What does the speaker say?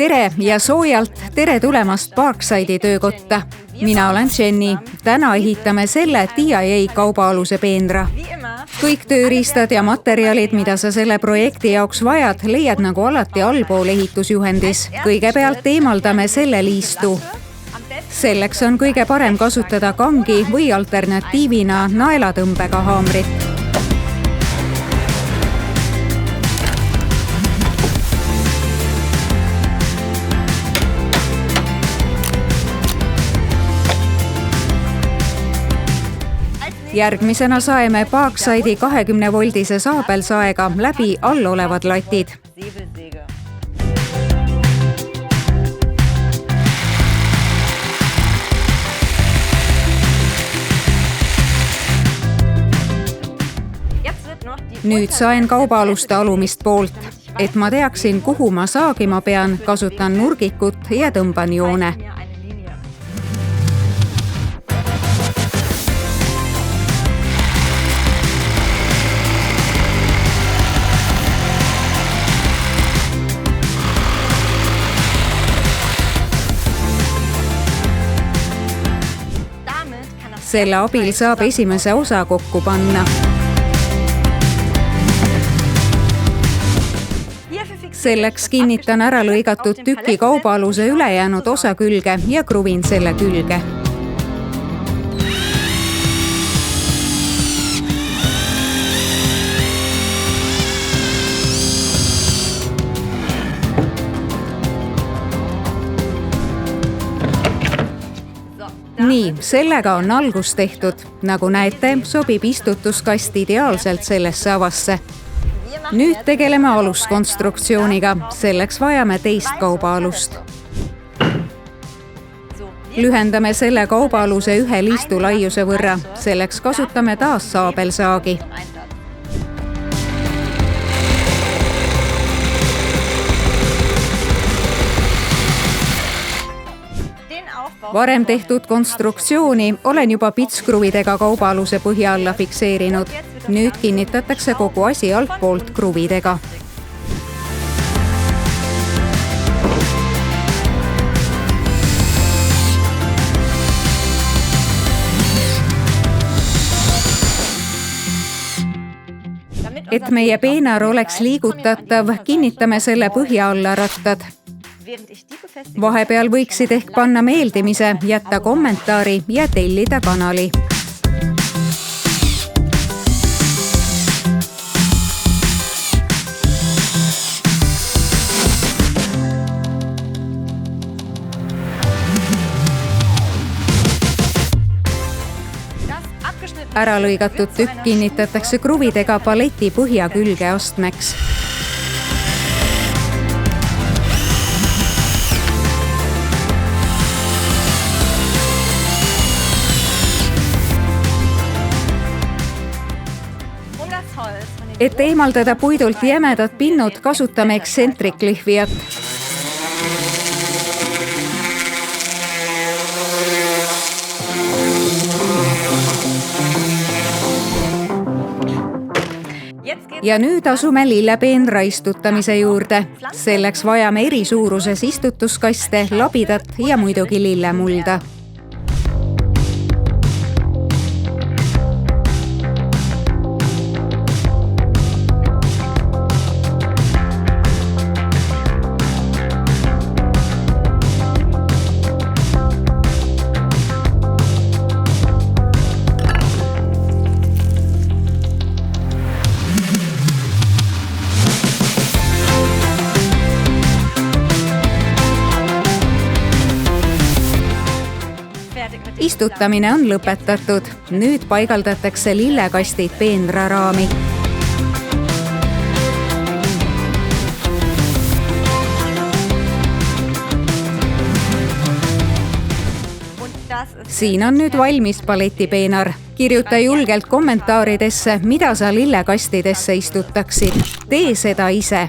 Tere ja soojalt tere tulemast Parkside'i töökotta. Mina olen Jenny. Täna ehitame selle DIY kaubaaluse peenra. Kõik tööriistad ja materjalid, mida sa selle projekti jaoks vajad, leiad nagu alati allpool ehitusjuhendis. Kõigepealt eemaldame selle liistu. Selleks on kõige parem kasutada kangi või alternatiivina naelatõmbega haamrit. Järgmisena saeme Parkside'i 20-voldise saabelsaega läbi all olevad latid. Nüüd saen kaubaaluste alumist poolt. Et ma teaksin, kuhu ma saagima pean, kasutan nurgikut ja tõmban joone. Selle abil saab esimese osa kokku panna. Selleks kinnitan ära lõigatud tüki kaubaaluse ülejäänud osa külge ja kruvin selle külge. Nii, sellega on algus tehtud. Nagu näete, sobib istutuskast ideaalselt sellesse avasse. Nüüd tegeleme aluskonstruktsiooniga. Selleks vajame teist kaubaalust. Lühendame selle kaubaaluse ühe liistu laiuse võrra. Selleks kasutame taas saabelsaagi. Varem tehtud konstruktsiooni olen juba pitskruvidega kaubaaluse põhja alla fikseerinud. Nüüd kinnitatakse kogu asi altpoolt kruvidega. Et meie peenar oleks liigutatav, kinnitame selle põhja alla rattad. Vahepeal võiksid ehk panna meeldimise, jätta kommentaari ja tellida kanali. Ära lõigatud tükk kinnitatakse kruvidega paleti põhja külge astmeks. Et eemaldada puidult jämedad pinnud, kasutame eksentriklihvijat. Ja nüüd asume lillepeenra istutamise juurde. Selleks vajame eri suuruses istutuskaste, labidat ja muidugi lillemulda. Istutamine on lõpetatud. Nüüd paigaldatakse lillekastid peenra raami. Siin on nüüd valmis paletipeenar. Kirjuta julgelt kommentaaridesse, mida sa lillekastidesse istutaksid. Tee seda ise.